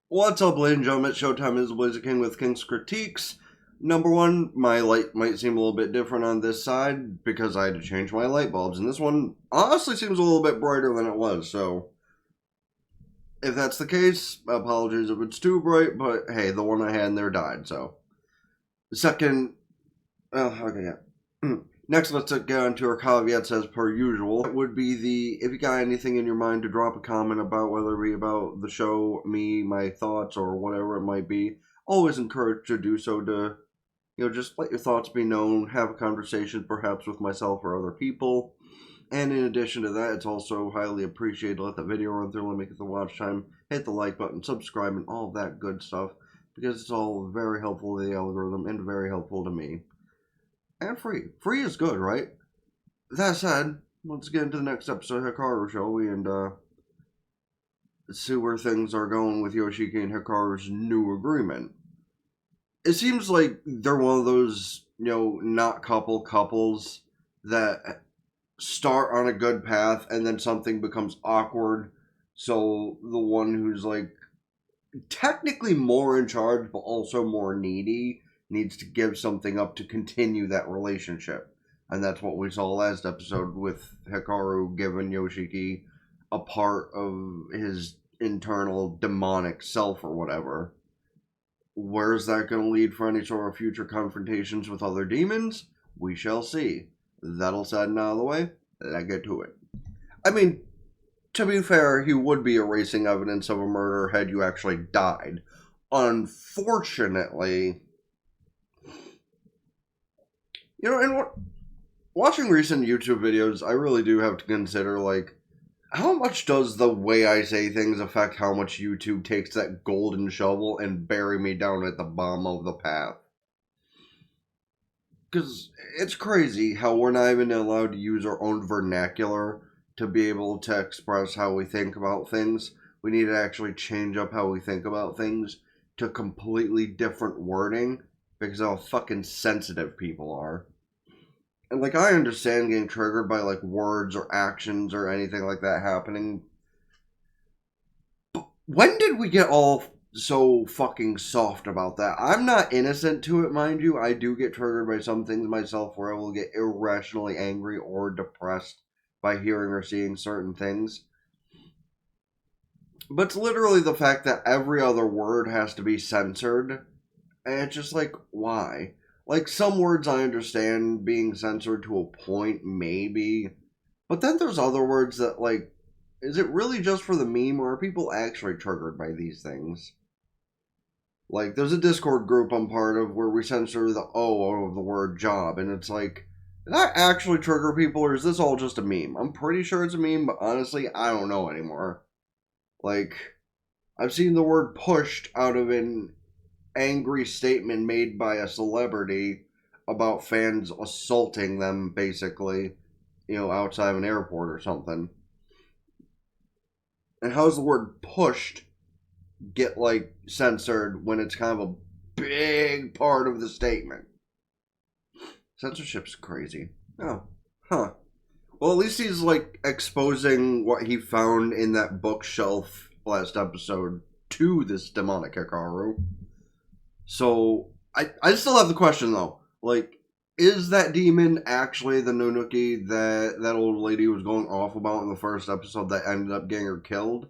What's up, ladies and gentlemen? Showtime is the Blazer King with King's Critiques. Number one, my light might seem a little bit different on this side because I had to change my light bulbs, and this one honestly seems a little bit brighter than it was, so if that's the case, apologies if it's too bright, but hey, the one I had in there died, so. Second, okay, yeah. Next, let's get on to our caveats as per usual. It would be if you got anything in your mind to drop a comment about, whether it be about the show, me, my thoughts, or whatever it might be, always encouraged to do so to, just let your thoughts be known, have a conversation perhaps with myself or other people. And in addition to that, it's also highly appreciated to let the video run through, let me get the watch time, hit the like button, subscribe, and all that good stuff, because it's all very helpful to the algorithm and very helpful to me. And free. Free is good, right? That said, let's get into the next episode of Hikaru, shall we? And, see where things are going with Yoshiki and Hikaru's new agreement. It seems like they're one of those, not couples that start on a good path and then something becomes awkward. So the one who's, technically more in charge but also more needy needs to give something up to continue that relationship. And that's what we saw last episode with Hikaru giving Yoshiki a part of his internal demonic self or whatever. Where's that going to lead for any sort of future confrontations with other demons? We shall see. That'll set out of the way. Let's get to it. I mean, to be fair, he would be erasing evidence of a murder had you actually died. Unfortunately, and watching recent YouTube videos, I really do have to consider, how much does the way I say things affect how much YouTube takes that golden shovel and bury me down at the bottom of the path? Because it's crazy how we're not even allowed to use our own vernacular to be able to express how we think about things. We need to actually change up how we think about things to completely different wording because of how fucking sensitive people are. And, I understand getting triggered by, words or actions or anything like that happening. But when did we get all so fucking soft about that? I'm not innocent to it, mind you. I do get triggered by some things myself where I will get irrationally angry or depressed by hearing or seeing certain things. But it's literally the fact that every other word has to be censored. And it's just why? Some words I understand being censored to a point, maybe. But then there's other words that, is it really just for the meme, or are people actually triggered by these things? There's a Discord group I'm part of where we censor the O of the word job, and it's did that actually trigger people, or is this all just a meme? I'm pretty sure it's a meme, but honestly, I don't know anymore. I've seen the word pushed out of an angry statement made by a celebrity about fans assaulting them, basically, outside of an airport or something. And how's the word pushed get, censored when it's kind of a big part of the statement? Censorship's crazy. Oh, huh. Well, at least he's, exposing what he found in that bookshelf last episode to this demonic Hikaru. So, I still have the question, though. Is that demon actually the Nanuki that old lady was going off about in the first episode that ended up getting her killed?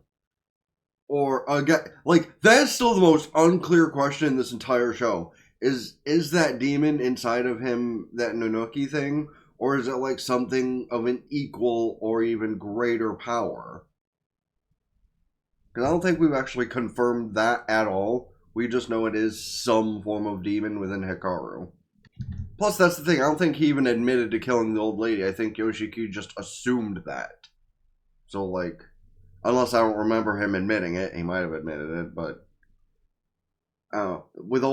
Or, again, that is still the most unclear question in this entire show. Is that demon inside of him that Nanuki thing? Or is it, something of an equal or even greater power? Because I don't think we've actually confirmed that at all. We just know it is some form of demon within Hikaru. Plus, that's the thing. I don't think he even admitted to killing the old lady. I think Yoshiki just assumed that. So, unless I don't remember him admitting it, he might have admitted it, but with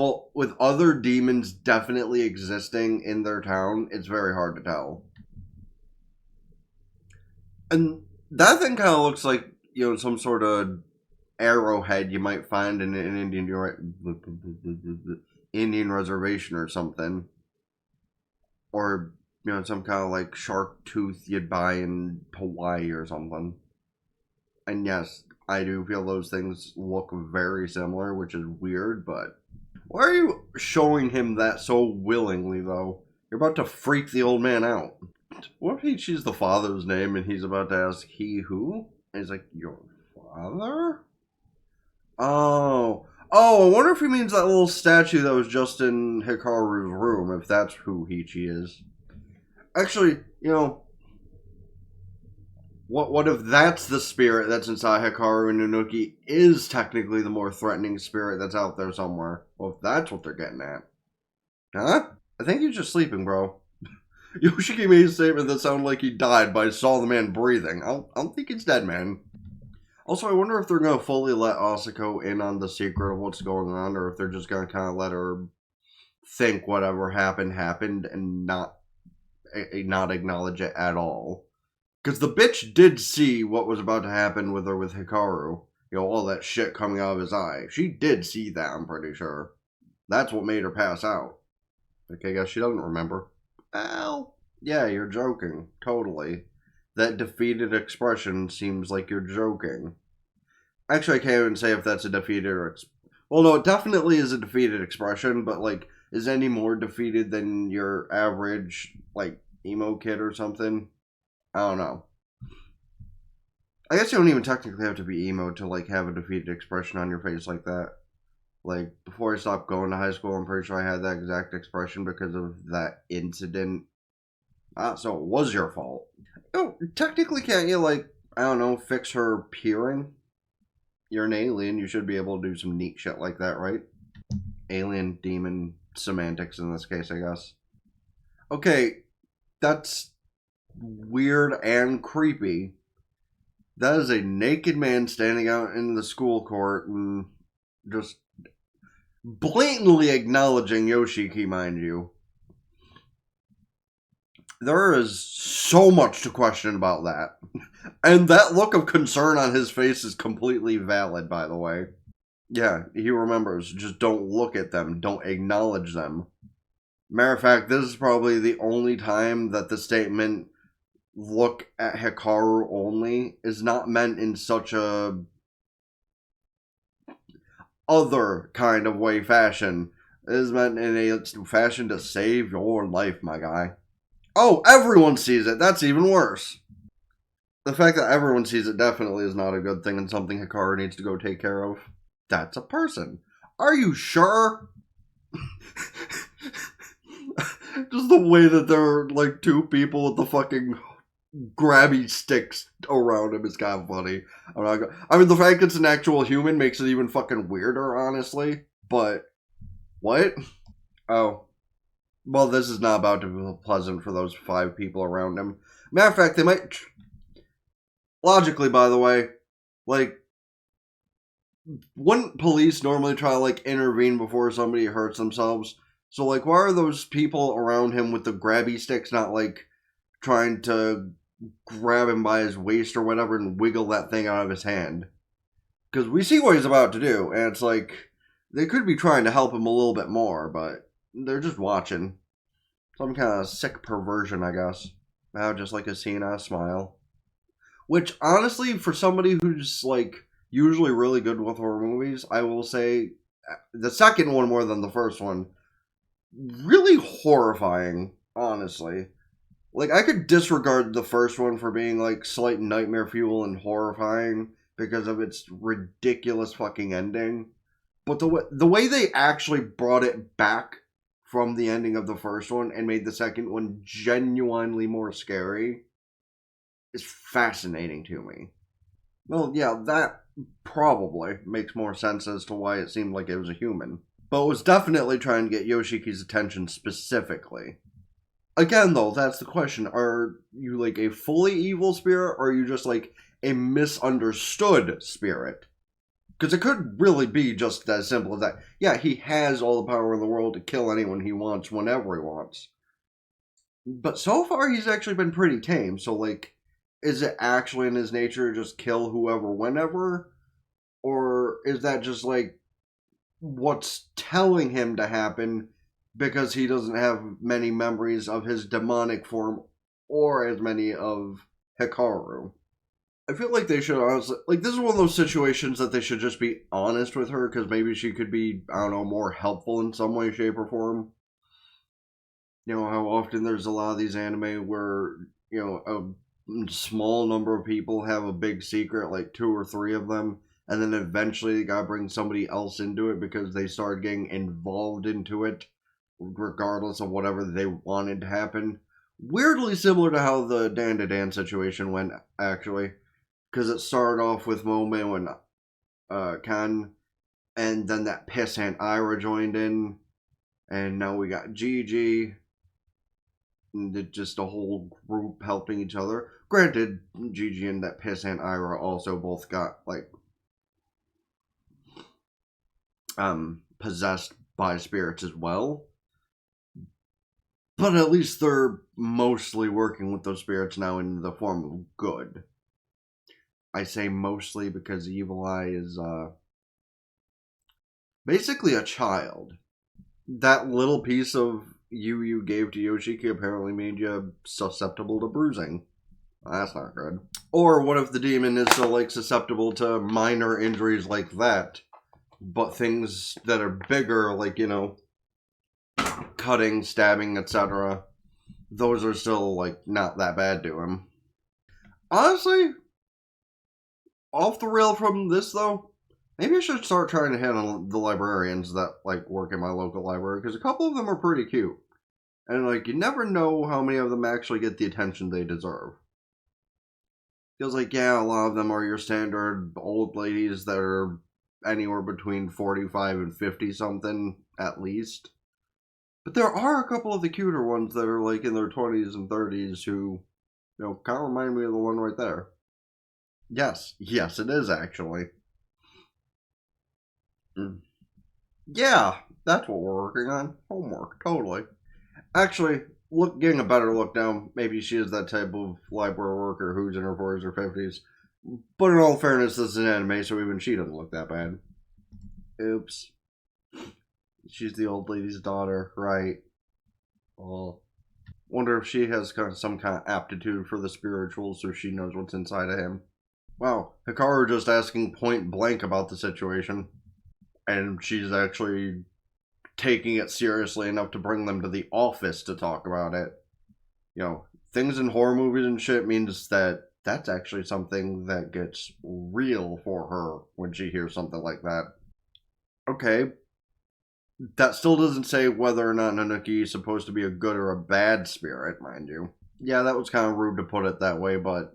other demons definitely existing in their town, it's very hard to tell. And that thing kind of looks like, some sort of arrowhead you might find in an Indian reservation or something. Or, some kind of shark tooth you'd buy in Hawaii or something. And yes, I do feel those things look very similar, which is weird, but why are you showing him that so willingly, though? You're about to freak the old man out. What if he chooses the father's name and he's about to ask, he who? And he's like, your father? Oh. Oh, I wonder if he means that little statue that was just in Hikaru's room, if that's who Hichi is. Actually, what if that's the spirit that's inside Hikaru and Nanuki is technically the more threatening spirit that's out there somewhere? Well, if that's what they're getting at. Huh? I think he's just sleeping, bro. Yoshiki made a statement that sounded like he died, but I saw the man breathing. I don't think he's dead, man. Also, I wonder if they're going to fully let Asako in on the secret of what's going on, or if they're just going to kind of let her think whatever happened and not acknowledge it at all. Because the bitch did see what was about to happen with her with Hikaru. All that shit coming out of his eye. She did see that, I'm pretty sure. That's what made her pass out. Okay, I guess she doesn't remember. Well, yeah, you're joking. Totally. That defeated expression seems like you're joking. Actually, I can't even say if that's a defeated or... Well, no, it definitely is a defeated expression, but, is any more defeated than your average, emo kid or something? I don't know. I guess you don't even technically have to be emo to, have a defeated expression on your face like that. Before I stopped going to high school, I'm pretty sure I had that exact expression because of that incident. So it was your fault. Oh, technically can't you, I don't know, fix her peering? You're an alien, you should be able to do some neat shit like that, right? Alien, demon, semantics in this case, I guess. Okay, that's weird and creepy. That is a naked man standing out in the school court and just blatantly acknowledging Yoshiki, mind you. There is so much to question about that. And that look of concern on his face is completely valid, by the way. Yeah, he remembers. Just don't look at them. Don't acknowledge them. Matter of fact, this is probably the only time that the statement, look at Hikaru only, is not meant in such a other kind of way fashion. It is meant in a fashion to save your life, my guy. Oh, everyone sees it. That's even worse. The fact that everyone sees it definitely is not a good thing and something Hikaru needs to go take care of. That's a person. Are you sure? Just the way that there are, two people with the fucking grabby sticks around him is kind of funny. I mean, the fact it's an actual human makes it even fucking weirder, honestly. But, what? Oh. Well, this is not about to be pleasant for those 5 people around him. Matter of fact, they might... Logically, by the way, wouldn't police normally try to, intervene before somebody hurts themselves? So, why are those people around him with the grabby sticks not, trying to grab him by his waist or whatever and wiggle that thing out of his hand? Because we see what he's about to do, and it's they could be trying to help him a little bit more, but they're just watching. Some kind of sick perversion, I guess. Now, just a senile smile. Which, honestly, for somebody who's, usually really good with horror movies, I will say the second one more than the first one, really horrifying, honestly. I could disregard the first one for being, slight nightmare fuel and horrifying because of its ridiculous fucking ending. But the way they actually brought it back from the ending of the first one and made the second one genuinely more scary is fascinating to me. Well, yeah, that probably makes more sense as to why it seemed like it was a human. But it was definitely trying to get Yoshiki's attention specifically. Again, though, that's the question. Are you, a fully evil spirit, or are you just, a misunderstood spirit? Because it could really be just as simple as that. Yeah, he has all the power in the world to kill anyone he wants whenever he wants. But so far, he's actually been pretty tame. So, is it actually in his nature to just kill whoever whenever? Or is that just, what's telling him to happen because he doesn't have many memories of his demonic form or as many of Hikaru? I feel like they should honestly, like, this is one of those situations that they should just be honest with her, because maybe she could be, I don't know, more helpful in some way, shape, or form. You know, how often there's a lot of these anime where, you know, a small number of people have a big secret, like 2 or 3 of them, and then eventually you gotta bring somebody else into it because they start getting involved into it, regardless of whatever they wanted to happen. Weirdly similar to how the Dan to Dan situation went, actually. Because it started off with Momo and Kan, and then that pissant Ira joined in, and now we got Gigi, and just a whole group helping each other. Granted, Gigi and that pissant Ira also both got, like, possessed by spirits as well. But at least they're mostly working with those spirits now in the form of good. I say mostly because Evil Eye is basically a child. That little piece of you gave to Yoshiki apparently made you susceptible to bruising. That's not good. Or what if the demon is so, like, susceptible to minor injuries like that, but things that are bigger, like, you know, cutting, stabbing, etc., those are still, like, not that bad to him. Honestly, off the rail from this, though, maybe I should start trying to handle the librarians that, like, work in my local library, because a couple of them are pretty cute. And, like, you never know how many of them actually get the attention they deserve. Feels like, yeah, a lot of them are your standard old ladies that are anywhere between 45 and 50-something, at least. But there are a couple of the cuter ones that are, like, in their 20s and 30s who, you know, kind of remind me of the one right there. Yes, it is, actually. Yeah, that's what we're working on. Homework, totally. Actually, getting a better look now, maybe she is that type of library worker who's in her 40s or 50s. But in all fairness, this is an anime, so even she doesn't look that bad. Oops. She's the old lady's daughter, right? Well, wonder if she has some kind of aptitude for the spiritual, so she knows what's inside of him. Wow, Hikaru just asking point blank about the situation. And she's actually taking it seriously enough to bring them to the office to talk about it. You know, things in horror movies and shit means that that's actually something that gets real for her when she hears something like that. Okay, that still doesn't say whether or not Nanuki is supposed to be a good or a bad spirit, mind you. Yeah, that was kind of rude to put it that way, but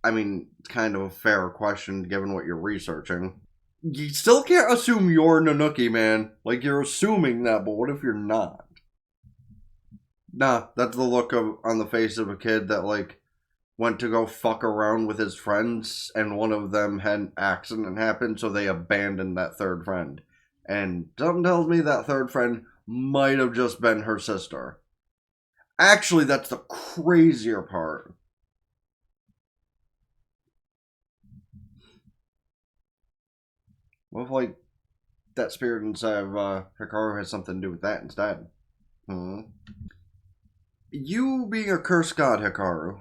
I mean, it's kind of a fair question given what you're researching. You still can't assume you're Nanuki, man. Like, you're assuming that, but what if you're not? Nah, that's the look on the face of a kid that, like, went to go fuck around with his friends, and one of them had an accident happen, so they abandoned that third friend. And something tells me that third friend might have just been her sister. Actually, that's the crazier part. What if, like, that spirit inside of Hikaru has something to do with that instead? You being a cursed god, Hikaru,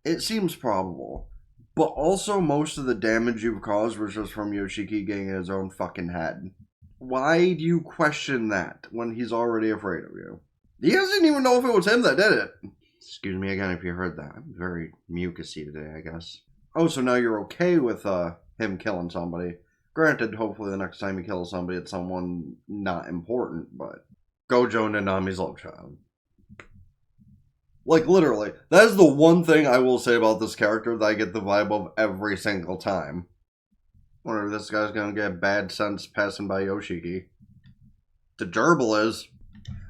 it seems probable. But also, most of the damage you've caused was just from Yoshiki getting in his own fucking head. Why do you question that when he's already afraid of you? He doesn't even know if it was him that did it. Excuse me again if you heard that. I'm very mucusy today, I guess. Oh, so now you're okay with him killing somebody. Granted, hopefully the next time he kills somebody, it's someone not important, but Gojo Nanami's love child. Like, literally, that is the one thing I will say about this character that I get the vibe of every single time. Wonder if this guy's gonna get bad sense passing by Yoshiki. The gerbil is.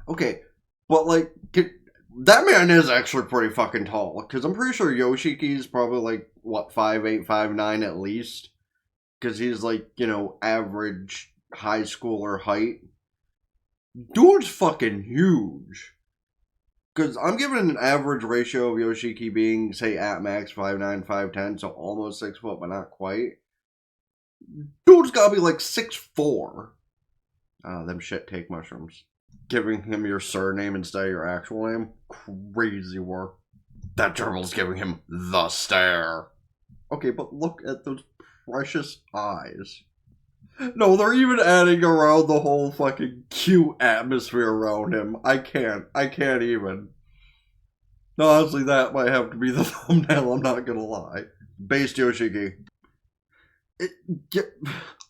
Okay, but, like, that man is actually pretty fucking tall. Because I'm pretty sure Yoshiki's probably, like, what, 5'8", 5'9" at least? Because he's, like, you know, average high schooler height. Dude's fucking huge. Because I'm giving an average ratio of Yoshiki being, say, at max 5'9", 5'10", so almost 6 foot, but not quite. Dude's gotta be like 6'4". Them shit take mushrooms. Giving him your surname instead of your actual name? Crazy work. That gerbil's giving him the stare. Okay, but look at those precious eyes. No, they're even adding around the whole fucking cute atmosphere around him. I can't even. No, honestly, that might have to be the thumbnail, I'm not gonna lie. Based Yoshiki. It, yeah,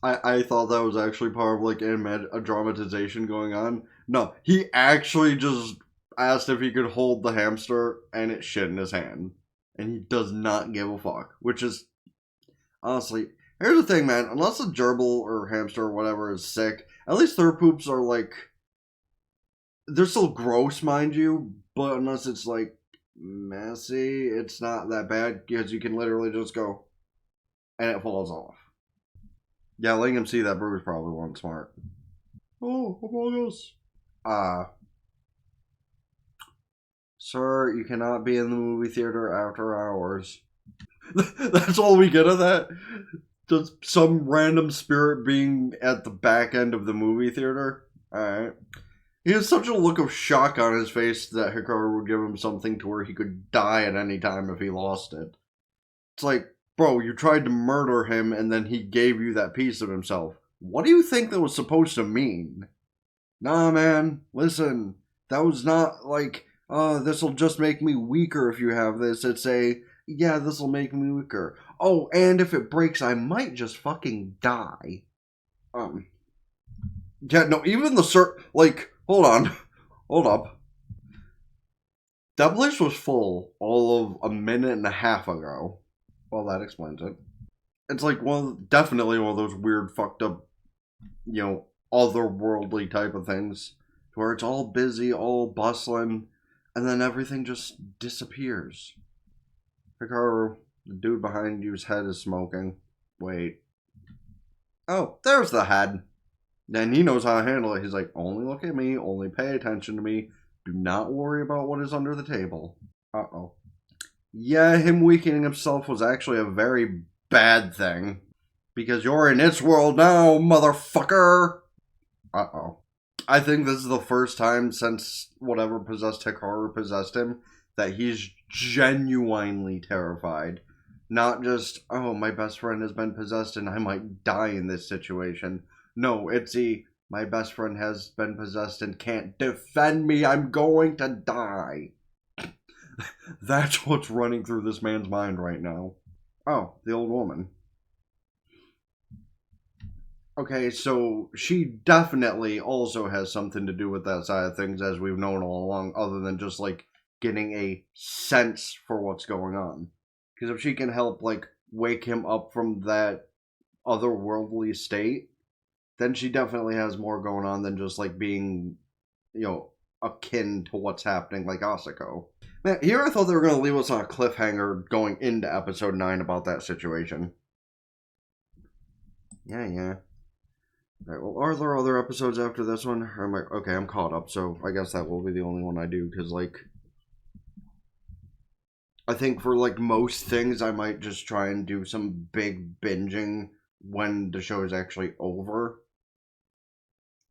I thought that was actually part of like a dramatization going on. No, he actually just asked if he could hold the hamster and it shit in his hand. And he does not give a fuck. Which is, honestly, here's the thing, man. Unless a gerbil or hamster or whatever is sick, at least their poops are like, they're still gross, mind you, but unless it's like messy, it's not that bad because you can literally just go and it falls off. Yeah, letting him see that bruise probably wasn't smart. Oh, Poggers. Sir, you cannot be in the movie theater after hours. That's all we get of that? Just some random spirit being at the back end of the movie theater? Alright. He has such a look of shock on his face that Hikaru would give him something to where he could die at any time if he lost it. It's like, bro, you tried to murder him and then he gave you that piece of himself. What do you think that was supposed to mean? Nah, man, listen, that was not like, this'll just make me weaker if you have this. It's a, yeah, this'll make me weaker. Oh, and if it breaks, I might just fucking die. Yeah, no, even the like, hold on, hold up. That place was full all of a minute and a half ago. Well, that explains it. It's like definitely one of those weird, fucked up, otherworldly type of things, where it's all busy, all bustling, and then everything just disappears. Hikaru, the dude behind you's head is smoking. Wait. Oh, there's the head. And he knows how to handle it. He's like, only look at me, only pay attention to me. Do not worry about what is under the table. Uh-oh. Yeah, him weakening himself was actually a very bad thing. Because you're in its world now, motherfucker! Uh-oh. I think this is the first time since whatever possessed Hikaru possessed him that he's genuinely terrified. Not just, oh, my best friend has been possessed and I might die in this situation. No, it's my best friend has been possessed and can't defend me. I'm going to die. That's what's running through this man's mind right now. Oh, the old woman. Okay, so she definitely also has something to do with that side of things, as we've known all along, other than just, like, getting a sense for what's going on. Because if she can help, like, wake him up from that otherworldly state, then she definitely has more going on than just, like, being, akin to what's happening, like Asako. Man, here I thought they were going to leave us on a cliffhanger going into episode 9 about that situation. Yeah. Alright, well, are there other episodes after this one? Or am I, okay, I'm caught up, so I guess that will be the only one I do, because, like, I think for, like, most things, I might just try and do some big binging when the show is actually over.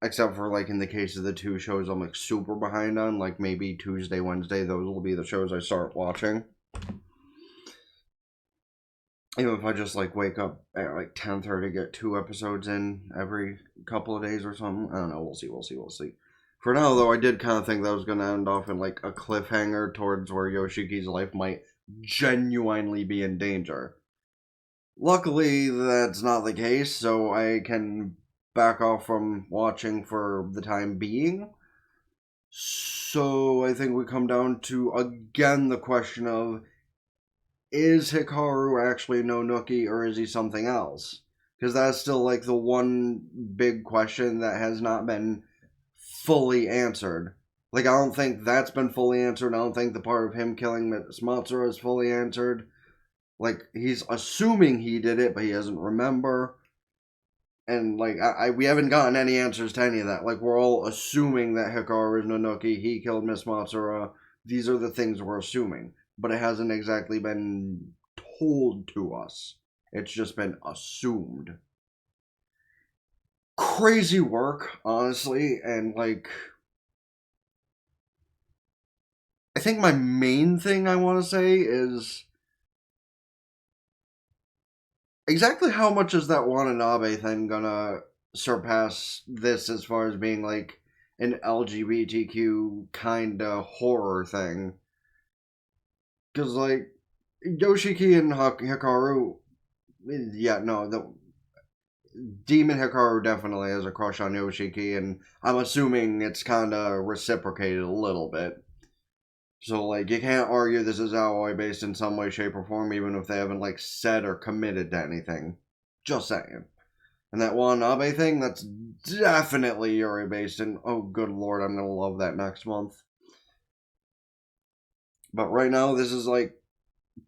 Except for, like, in the case of the two shows I'm, like, super behind on, like, maybe Tuesday, Wednesday, those will be the shows I start watching. Even if I just, like, wake up at, like, 10:30, get 2 episodes in every couple of days or something. I don't know, we'll see. For now, though, I did kind of think that was going to end off in, like, a cliffhanger towards where Yoshiki's life might genuinely be in danger. Luckily, that's not the case, so I can back off from watching for the time being. So I think we come down to, again, the question of, is Hikaru actually Nanuki or is he something else? Because that's still like the one big question that has not been fully answered. Like, I don't think that's been fully answered. I don't think the part of him killing Matsura is fully answered. Like, he's assuming he did it, but he doesn't remember. And, like, we haven't gotten any answers to any of that. Like, we're all assuming that Hikaru is Nanuki, he killed Miss Matsura. These are the things we're assuming. But it hasn't exactly been told to us. It's just been assumed. Crazy work, honestly, and, like, I think my main thing I want to say is exactly how much is that Watanabe thing gonna surpass this as far as being like an LGBTQ kind of horror thing? Because like Yoshiki and Hikaru, yeah, no, the Demon Hikaru definitely has a crush on Yoshiki, and I'm assuming it's kind of reciprocated a little bit. So like you can't argue this is Aoi based in some way, shape, or form, even if they haven't like said or committed to anything. Just saying. And that Watanabe thing, that's definitely Yuri based, and oh good lord, I'm gonna love that next month. But right now, this is like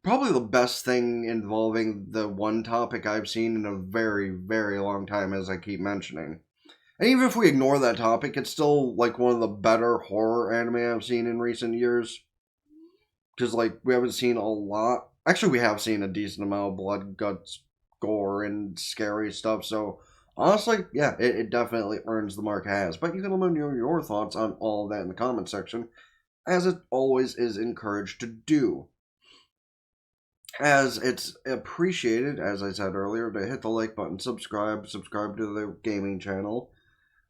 probably the best thing involving the one topic I've seen in a very, very long time, as I keep mentioning. And even if we ignore that topic, it's still like one of the better horror anime I've seen in recent years. Because like we haven't seen a lot. Actually, we have seen a decent amount of blood, guts, gore, and scary stuff. So honestly, yeah, it definitely earns the mark it has. But you can let me know your thoughts on all of that in the comment section, as it always is encouraged to do. As it's appreciated, as I said earlier, to hit the like button, subscribe to the gaming channel.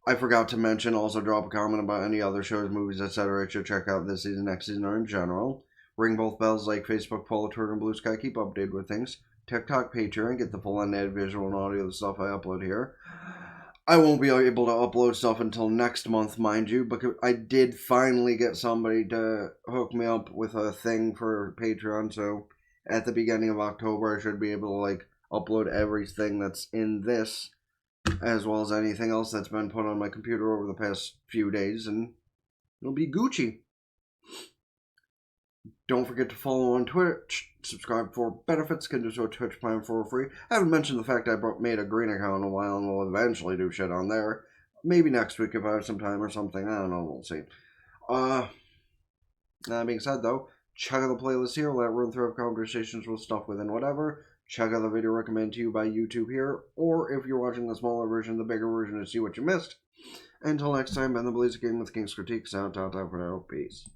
I forgot to mention, also drop a comment about any other shows, movies, etc. I should check out this season, next season, or in general. Ring both bells like Facebook, follow Twitter, and Blue Sky. Keep updated with things. TikTok, Patreon, get the full unedited visual and audio of the stuff I upload here. I won't be able to upload stuff until next month, mind you, but I did finally get somebody to hook me up with a thing for Patreon, so at the beginning of October I should be able to like upload everything that's in this, as well as anything else that's been put on my computer over the past few days, and it'll be Gucci. Don't forget to follow on Twitch, subscribe for benefits, can do so Twitch Prime for free. I haven't mentioned the fact I made a green account in a while, and we'll eventually do shit on there. Maybe next week if I have some time or something, I don't know, we'll see. That being said though, check out the playlist here, let run through conversations with stuff within whatever. Check out the video recommended to you by YouTube here, or if you're watching the smaller version, the bigger version to see what you missed. Until next time, Ben the Blazer King with King's Critique, out for now, peace.